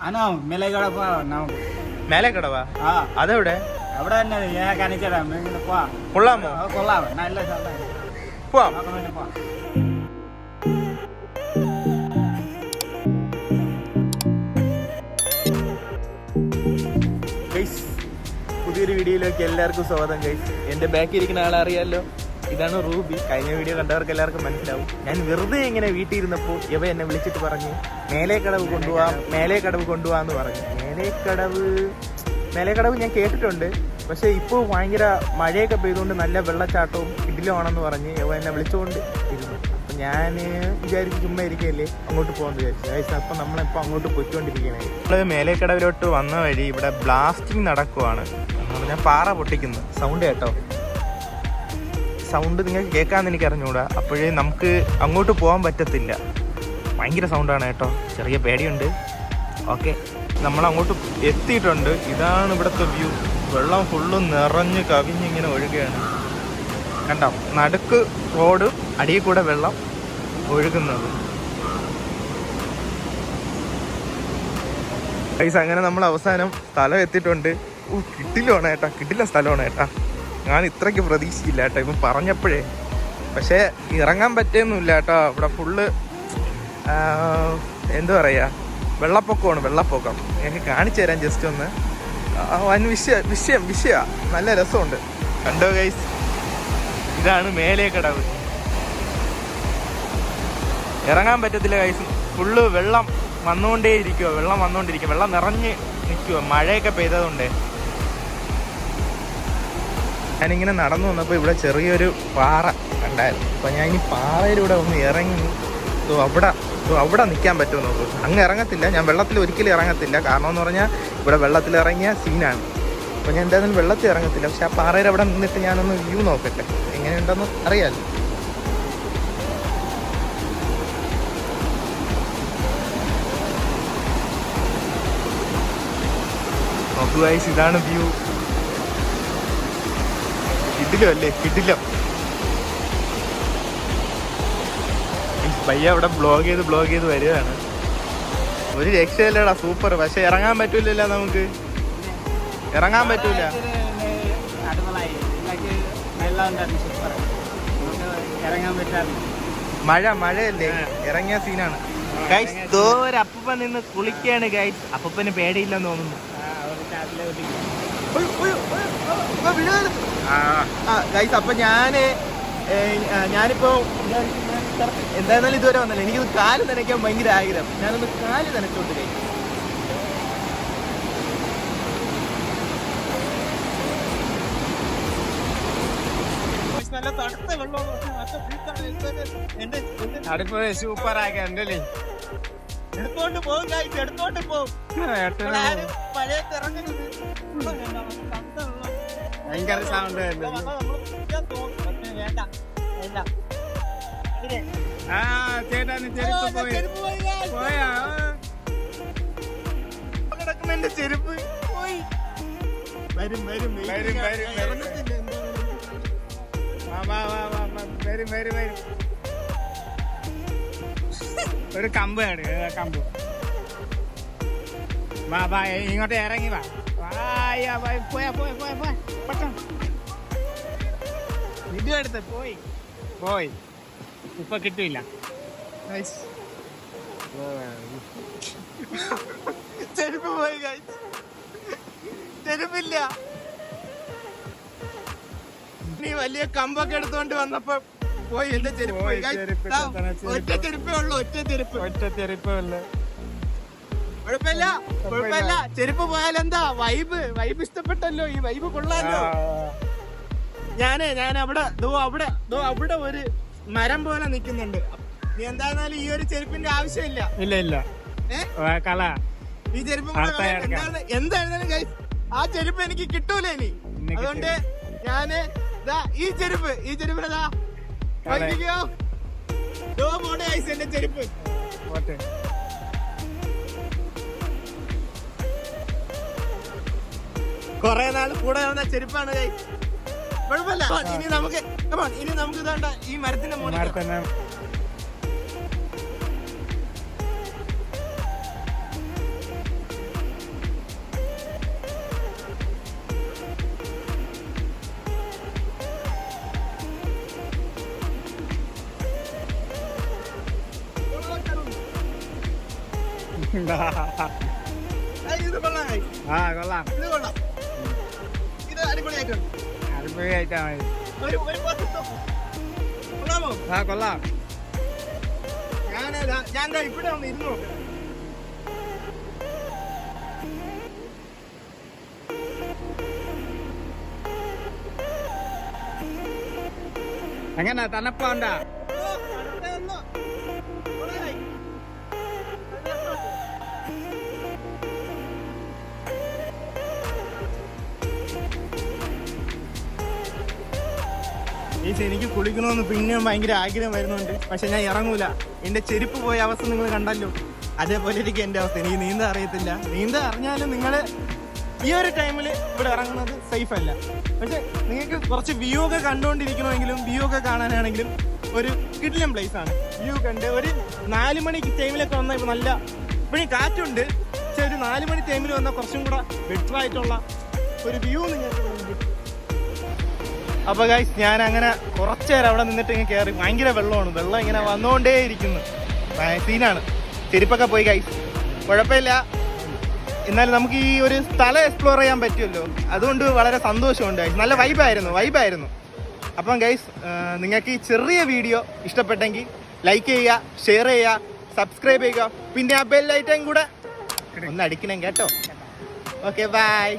ആണോ മേലേക്കടവാ? അതെവിടെ? അവിടെ തന്നെ ഞാൻ കാണിച്ചതാ. കൊള്ളാമോ? കൊള്ളാം, നല്ല സ്ഥലം. പോവാം. പുതിയൊരു വീഡിയോയിലേക്ക് എല്ലാവർക്കും സ്വാഗതം ഗൈസ്. എൻ്റെ ബാക്കിൽ ഇരിക്കുന്ന ആളെ അറിയാമല്ലോ, ഇതാണ് റൂബി. കഴിഞ്ഞ വീഡിയോ കണ്ടവർക്ക് എല്ലാവർക്കും മനസ്സിലാവും. ഞാൻ വെറുതെ ഇങ്ങനെ വീട്ടിൽ ഇരുന്നപ്പോൾ ഇവ എന്നെ വിളിച്ചിട്ട് പറഞ്ഞു മേലേക്കടവ് കൊണ്ടുപോകാന്ന് പറഞ്ഞു. മേലേക്കടവ് ഞാൻ കേട്ടിട്ടുണ്ട്, പക്ഷെ ഇപ്പോൾ ഭയങ്കര മഴയൊക്കെ പെയ്തുകൊണ്ട് നല്ല വെള്ളച്ചാട്ടവും കിടിലമാണെന്ന് പറഞ്ഞ് ഇവ എന്നെ വിളിച്ചുകൊണ്ട് ഇരുന്നു. അപ്പം ഞാൻ വിചാരിച്ച് ചുമ്മാ ഇരിക്കുകയല്ലേ, അങ്ങോട്ട് പോകാമെന്ന് വിചാരിച്ചു ഗൈസ്. അപ്പം നമ്മളിപ്പോൾ അങ്ങോട്ട് പോയിക്കൊണ്ടിരിക്കുകയാണ്. നമ്മൾ മേലേക്കടവിലോട്ട് വന്ന വഴി ഇവിടെ ബ്ലാസ്റ്റിംഗ് നടക്കുവാണ്. ഞാൻ പാറ പൊട്ടിക്കുന്നു. സൗണ്ട് കേട്ടോ, സൗണ്ട് നിങ്ങൾക്ക് കേൾക്കാമെന്ന് എനിക്ക് അറിഞ്ഞുകൂടാ. അപ്പോഴേ നമുക്ക് അങ്ങോട്ട് പോകാൻ പറ്റത്തില്ല, ഭയങ്കര സൗണ്ടാണ് കേട്ടോ. ചെറിയ പേടിയുണ്ട്. ഓക്കെ, നമ്മളങ്ങോട്ട് എത്തിയിട്ടുണ്ട്. ഇതാണ് ഇവിടുത്തെ വ്യൂ. വെള്ളം ഫുള്ളും നിറഞ്ഞ് കവിഞ്ഞിങ്ങനെ ഒഴുകുകയാണ്. കണ്ടോ, നടുക്ക് റോഡ്, അടിയിൽ കൂടെ വെള്ളം ഒഴുകുന്നത്. ഗൈസ്, അങ്ങനെ നമ്മൾ അവസാനം സ്ഥലം എത്തിയിട്ടുണ്ട്. കിട്ടില്ലാണ് കേട്ടാ, കിട്ടില്ല സ്ഥലമാണ് കേട്ടാ. ഞാൻ ഇത്രയ്ക്ക് പ്രതീക്ഷിച്ചില്ല കേട്ടോ ഇപ്പം പറഞ്ഞപ്പോഴേ. പക്ഷേ ഇറങ്ങാൻ പറ്റുന്നില്ല കേട്ടോ. ഇവിടെ ഫുള്ള് എന്താ പറയുക, വെള്ളപ്പൊക്കം. എനിക്ക് കാണിച്ചു തരാം ജസ്റ്റ് ഒന്ന്. വൻ വിഷയ നല്ല രസമുണ്ട്. കണ്ടോ ഗൈസ്, ഇതാണ് മേലേക്കടവ്. ഇറങ്ങാൻ പറ്റത്തില്ല ഗൈസ്, ഫുള്ള് വെള്ളം വന്നുകൊണ്ടേയിരിക്കുക. വെള്ളം നിറഞ്ഞ് നിൽക്കുക, മഴയൊക്കെ പെയ്തതുകൊണ്ട്. ഞാനിങ്ങനെ നടന്നു വന്നപ്പോൾ ഇവിടെ ചെറിയൊരു പാറ കണ്ടായിരുന്നു. അപ്പോൾ ഞാൻ ഈ പാറയിലൂടെ ഒന്ന് ഇറങ്ങി അവിടെ നിൽക്കാൻ പറ്റുമോ നോക്കൂ. അങ്ങ് ഇറങ്ങത്തില്ല, ഞാൻ വെള്ളത്തിൽ ഒരിക്കലും ഇറങ്ങത്തില്ല. കാരണം എന്ന് പറഞ്ഞാൽ ഇവിടെ വെള്ളത്തിൽ ഇറങ്ങിയ സീനാണ്. അപ്പോൾ ഞാൻ എന്തായാലും വെള്ളത്തിൽ ഇറങ്ങത്തില്ല. പക്ഷെ ആ പാറയിൽ അവിടെ നിന്നിട്ട് ഞാനൊന്ന് വ്യൂ നോക്കട്ടെ, എങ്ങനെയുണ്ടെന്ന് അറിയാമല്ലോ. നോക്കൂ ഗൈസ്, ഇതാണ് വ്യൂ. കിടിലം. പയ്യ അവിടെ ബ്ലോഗ് ചെയ്ത് വരികയാണ്. ഒരു രക്ഷയില്ലടാ, സൂപ്പർ. പക്ഷെ ഇറങ്ങാൻ പറ്റൂലല്ലോ, നമുക്ക് ഇറങ്ങാൻ പറ്റൂല. മഴയല്ലേ, ഇറങ്ങിയ സീനാണ് ഗൈസ്. അപ്പൂപ്പൻ നിന്ന് കുളിക്കുകയാണ് ഗൈസ്. അപ്പൂപ്പന് പേടിയില്ലെന്ന് തോന്നുന്നു. ഗൈസ്, അപ്പൊ ഞാനിപ്പോ എന്തായിരുന്നാലും ഇതുവരെ വന്നല്ലോ, എനിക്കിത് കാല് നനയ്ക്കാൻ ഭയങ്കര ആഗ്രഹം. ഞാനൊന്ന് കാല് നനച്ചോട്ട് കഴിക്കും. നല്ല തണുത്ത വെള്ളം സൂപ്പർ ആക്കണ്ടല്ലേ. എടുത്തോണ്ട് പോകും ഗൈസ്, എടുത്തോണ്ട് പോകും. മഴയത്ത് ഇറങ്ങരുത്, ഭയങ്കര സൗണ്ട്. ചേട്ടാ പോയാ എന്റെ ചെരുപ്പ് പോയി. വരും. ഒരു കമ്പ് വാ ഇങ്ങോട്ട് ഇറങ്ങി വാ. പോയാ പെട്ടെന്ന് വീഡിയോ എടുത്ത് പോയി. ഇപ്പൊ കിട്ടൂല. ചെരുപ്പ് പോയി, ചെരുപ്പില്ല. നീ വലിയ കമ്പൊക്കെ എടുത്തോണ്ട് വന്നപ്പോ പോയി എന്റെ ചെരുപ്പ്. ഒറ്റ ചെരുപ്പേ ഉള്ളൂ, ഒറ്റ ചെരുപ്പ്. കുഴപ്പമില്ല. ചെരുപ്പ് പോയാലെന്താ, വൈബ് ഇഷ്ടപ്പെട്ടല്ലോ. ഈ വൈബ് കൊള്ളാലോ. ഞാൻ അവിടെ ഒരു മരം പോലെ നിക്കുന്നുണ്ട്. നീ എന്തായിരുന്നാലും ഈ ഒരു ചെരുപ്പിന്റെ ആവശ്യമില്ല. ഇല്ല ഈ ചെരുപ്പ് എന്തായിരുന്നാലും ഗൈസ്, ആ ചെരുപ്പ് എനിക്ക് കിട്ടൂല ഇനി. അതുകൊണ്ട് ഞാന് ഈ ചെരുപ്പിനതാ പോട്ടെ ഗൈസ്, എന്റെ ചെരുപ്പ് പോട്ടെ. കൊറേ നാൾ കൂടെ വന്ന ചെരുപ്പാണ് ഗൈസ്. കുഴപ്പമില്ല. ഇനി നമുക്ക് ഇതാണ്ട ഈ മരത്തിന്റെ മുകളിൽ ഇത് കൊള്ളാം guys. ആ കൊള്ളാം. ഇത് കൊള്ളാം. ഇത് അടിപൊളിയായിട്ടുണ്ട്. അടിപൊളിയായിട്ടാ മതി. ഒരു പത്ത് കൊള്ളാമോ? ആ കൊള്ളാം. ഞാൻ ദാ ഇവിടെ ഒന്ന് ഇരുന്ന് നോക്കാം. എങ്ങനെ തണുപ്പാണ്ടാ? എനിക്ക് കുളിക്കണമെന്ന് പിന്നെയും ഭയങ്കര ആഗ്രഹം വരുന്നുണ്ട്. പക്ഷെ ഞാൻ ഇറങ്ങൂല. എന്റെ ചെരുപ്പ് പോയ അവസ്ഥ നിങ്ങൾ കണ്ടല്ലോ. അതേപോലെ ഇരിക്കും എന്റെ അവസ്ഥ. എനിക്ക് നീന്താൻ അറിയത്തില്ല. നീന്താൻ അറിഞ്ഞാലും നിങ്ങൾ ഈ ഒരു ടൈമിൽ ഇവിടെ ഇറങ്ങുന്നത് സേഫ് അല്ല. പക്ഷെ നിങ്ങൾക്ക് കുറച്ച് വ്യൂ ഒക്കെ കണ്ടുകൊണ്ടിരിക്കണമെങ്കിലും വ്യൂ ഒക്കെ കാണാനാണെങ്കിലും ഒരു കിടിലൻ പ്ലേസ് ആണ്. വ്യൂ കണ്ട് ഒരു 4 മണി ടൈമിലൊക്കെ വന്നാൽ ഇപ്പോൾ നല്ല ഇപ്പോഴും കാറ്റുണ്ട്. പക്ഷെ ഒരു 4 മണി ടൈമിൽ വന്നാൽ കുറച്ചും കൂടെ ബെറ്റർ ആയിട്ടുള്ള ഒരു വ്യൂ നിങ്ങൾക്ക് കിട്ടും. അപ്പോൾ ഗൈസ് ഞാൻ അങ്ങനെ കുറച്ച് നേരം അവിടെ നിന്നിട്ട് ഇങ്ങനെ കയറി. ഭയങ്കര വെള്ളമാണ്. വെള്ളം ഇങ്ങനെ വന്നുകൊണ്ടേ ഇരിക്കുന്നു. സീനാണ്. ചെരുപ്പൊക്കെ പോയി ഗൈസ്. കുഴപ്പമില്ല. എന്നാലും നമുക്ക് ഈ ഒരു സ്ഥലം എക്സ്പ്ലോർ ചെയ്യാൻ പറ്റുമല്ലോ. അതുകൊണ്ട് വളരെ സന്തോഷമുണ്ട് ഗൈസ്. നല്ല വൈബായിരുന്നു. അപ്പം ഗൈസ് നിങ്ങൾക്ക് ഈ ചെറിയ വീഡിയോ ഇഷ്ടപ്പെട്ടെങ്കിൽ ലൈക്ക് ചെയ്യുക, ഷെയർ ചെയ്യുക, സബ്സ്ക്രൈബ് ചെയ്യുക. പിന്നെ ആ ബെൽ ഐറ്റം കൂടെ ഒന്ന് അടിക്കണം കേട്ടോ. Okay bye.